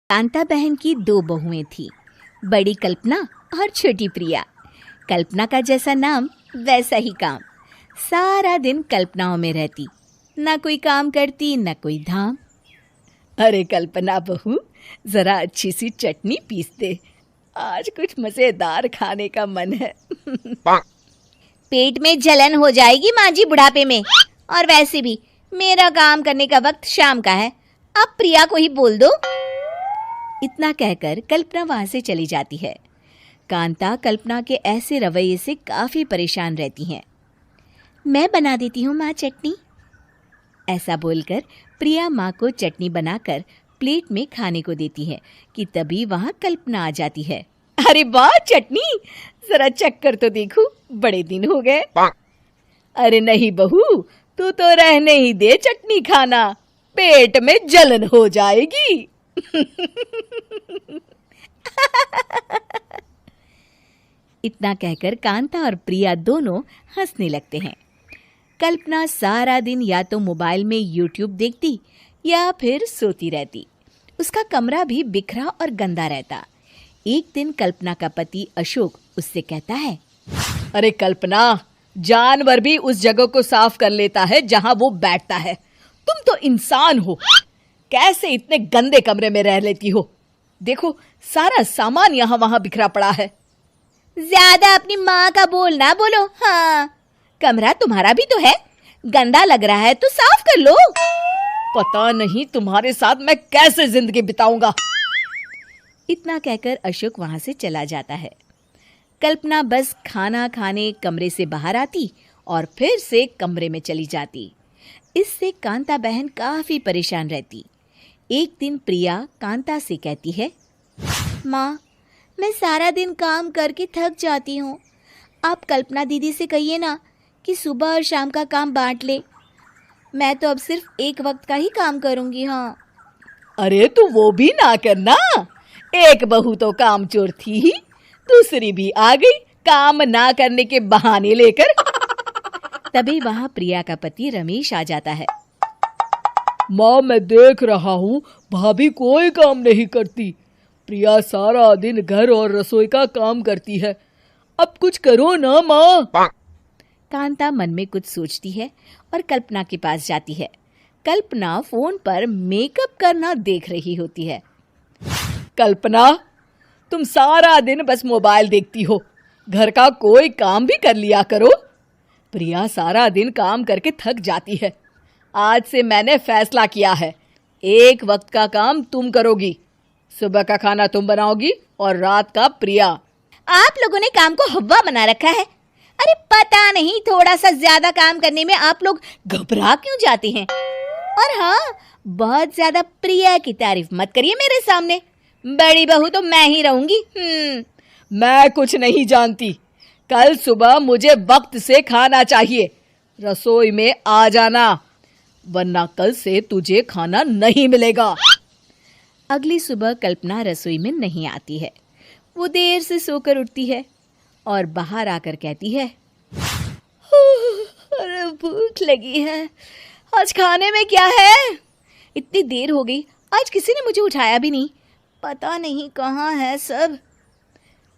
कांता बहन की दो बहुएं थीं, बड़ी कल्पना और छोटी प्रिया। कल्पना का जैसा नाम वैसा ही काम। सारा दिन कल्पनाओं में रहती, ना कोई काम करती ना कोई धाम। अरे कल्पना बहू, जरा अच्छी सी चटनी पीस दे, आज कुछ मजेदार खाने का मन है। पेट में जलन हो जाएगी माँ जी बुढ़ापे में, और वैसे भी मेरा काम करने का वक्त शाम का है, अब प्रिया को ही बोल दो। इतना कहकर कल्पना वहां से चली जाती है। कांता कल्पना के ऐसे रवैये से काफी परेशान रहती हैं। मैं बना देती हूँ माँ चटनी, ऐसा बोलकर प्रिया माँ को चटनी बनाकर प्लेट में खाने को देती है कि तभी वहां कल्पना आ जाती है। अरे वाह चटनी, जरा चक्कर तो देखूं, बड़े दिन हो गए। अरे नहीं बहू, तू तो रहने ही दे चटनी खाना, पेट में जलन हो जाएगी। इतना कहकर कांता और प्रिया दोनों हंसने लगते हैं। कल्पना सारा दिन या तो मोबाइल में यूट्यूब देखती या फिर सोती रहती। उसका कमरा भी बिखरा और गंदा रहता। एक दिन कल्पना का पति अशोक उससे कहता है, अरे कल्पना, जानवर भी उस जगह को साफ कर लेता है जहां वो बैठता है, तुम तो इंसान हो, कैसे इतने गंदे कमरे में रह लेती हो? देखो सारा सामान यहाँ वहां बिखरा पड़ा है। ज्यादा अपनी माँ का बोल ना बोलो। हाँ, कमरा तुम्हारा भी तो है, गंदा लग रहा है तो साफ कर लो। पता नहीं तुम्हारे साथ मैं कैसे जिंदगी बिताऊंगा। इतना कहकर अशोक वहां से चला जाता है। कल्पना बस खाना खाने कमरे से बाहर आती और फिर से कमरे में चली जाती। इससे कांता बहन काफी परेशान रहती। एक दिन प्रिया कांता से कहती है, माँ, मैं सारा दिन काम करके थक जाती हूँ, आप कल्पना दीदी से कहिए ना कि सुबह और शाम का काम बांट ले। मैं तो अब सिर्फ एक वक्त का ही काम करूँगी। हाँ। अरे तू वो भी ना करना, एक बहू तो कामचोर थी ही, दूसरी भी आ गई काम ना करने के बहाने लेकर। तभी वहां प्रिया का पति रमेश आ जाता है। माँ, मैं देख रहा हूँ भाभी कोई काम नहीं करती, प्रिया सारा दिन घर और रसोई का काम करती है, अब कुछ करो ना माँ। कांता मन में कुछ सोचती है और कल्पना के पास जाती है। कल्पना फोन पर मेकअप करना देख रही होती है। कल्पना, तुम सारा दिन बस मोबाइल देखती हो, घर का कोई काम भी कर लिया करो। प्रिया सारा दिन काम करके थक जाती है। आज से मैंने फैसला किया है, एक वक्त का काम तुम करोगी, सुबह का खाना तुम बनाओगी और रात का प्रिया। आप लोगों ने काम को हव्वा बना रखा है। अरे पता नहीं थोड़ा सा ज्यादा काम करने में आप लोग घबरा क्यों जाते हैं। और हाँ, बहुत ज्यादा प्रिया की तारीफ मत करिए मेरे सामने, बड़ी बहू तो मैं ही रहूंगी। मैं कुछ नहीं जानती, कल सुबह मुझे वक्त से खाना चाहिए, रसोई में आ जाना, वरना कल से तुझे खाना नहीं मिलेगा। अगली सुबह कल्पना रसोई में नहीं आती है। वो देर से सोकर उठती है और बाहर आकर कहती है, अरे भूख लगी है, आज खाने में क्या है? इतनी देर हो गई, आज किसी ने मुझे उठाया भी नहीं, पता नहीं कहाँ है सब।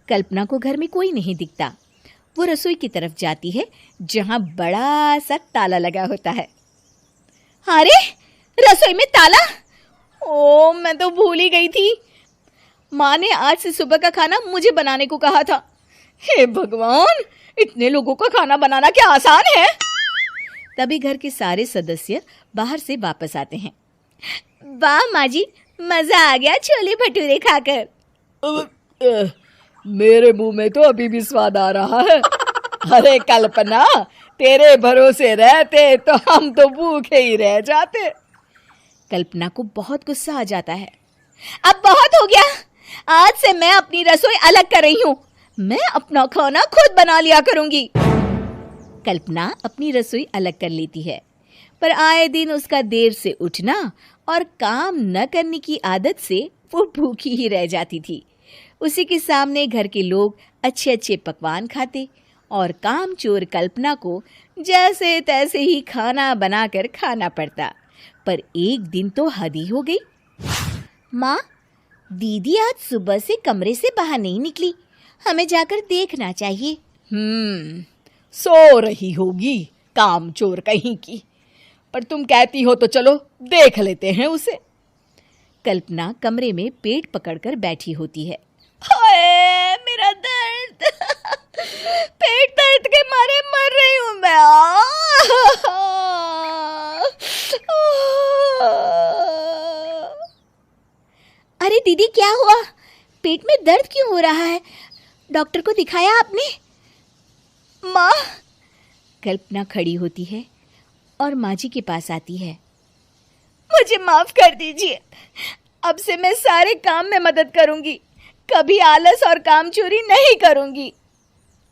कल्पना को घर में कोई नहीं दिखता। वो रसोई की तरफ जाती है जहां बड़ा सा ताला लगा होता है। अरे रसोई में ताला? ओ, मैं तो भूल ही गई थी। माँ ने आज से सुबह का खाना मुझे बनाने को कहा था। हे भगवान, इतने लोगों का खाना बनाना क्या आसान है? तभी घर के सारे सदस्य बाहर से वापस आते हैं। वाह माँ जी, मजा आ गया छोले भटूरे खाकर। मेरे मुंह में तो अभी भी स्वाद आ रहा है। अरे कल्पना, तेरे भरोसे रहते तो हम तो भूखे ही रह जाते। कल्पना को बहुत गुस्सा आ जाता है। अब बहुत हो गया, आज से मैं अपनी रसोई अलग कर रही हूँ, मैं अपना खाना खुद बना लिया करूंगी। कल्पना अपनी रसोई अलग कर लेती है, पर आए दिन उसका देर से उठना और काम न करने की आदत से वो भूखी ही रह जाती थी। उसी के सामने घर के लोग अच्छे अच्छे पकवान खाते और कामचोर कल्पना को जैसे तैसे ही खाना बनाकर खाना पड़ता। पर एक दिन तो हद ही हो गई। माँ, दीदी आज सुबह से कमरे से बाहर नहीं निकली, हमें जाकर देखना चाहिए। सो रही होगी कामचोर कहीं की, पर तुम कहती हो तो चलो देख लेते हैं उसे। कल्पना कमरे में पेट पकड़कर बैठी होती है। हाय मेरा दर्द, पेट दर्द के मारे मर रही हूँ मैं। अरे दीदी क्या हुआ, पेट में दर्द क्यों हो रहा है? डॉक्टर को दिखाया आपने? माँ। कल्पना खड़ी होती है और माँ जी के पास आती है। मुझे माफ कर दीजिए, अब से मैं सारे काम में मदद करूंगी, कभी आलस और काम चोरी नहीं करूंगी।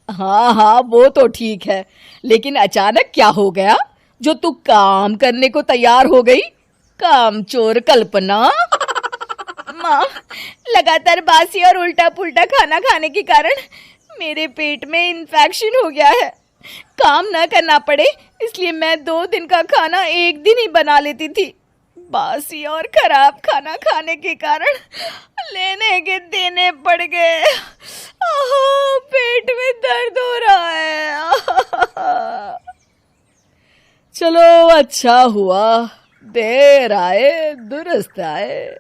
हाँ हाँ वो तो ठीक है, लेकिन अचानक क्या हो गया जो तू काम करने को तैयार हो गई? कामचोर कल्पना। माँ, लगातार बासी और उल्टा पुल्टा खाना खाने के कारण मेरे पेट में इन्फेक्शन हो गया है। काम न करना पड़े इसलिए मैं 2 दिन का खाना एक दिन ही बना लेती थी। बासी और खराब खाना खाने के कारण लेने के देने पड़ गए। पेट में दर्द हो रहा है। चलो अच्छा हुआ, देर आए दुरुस्त आए।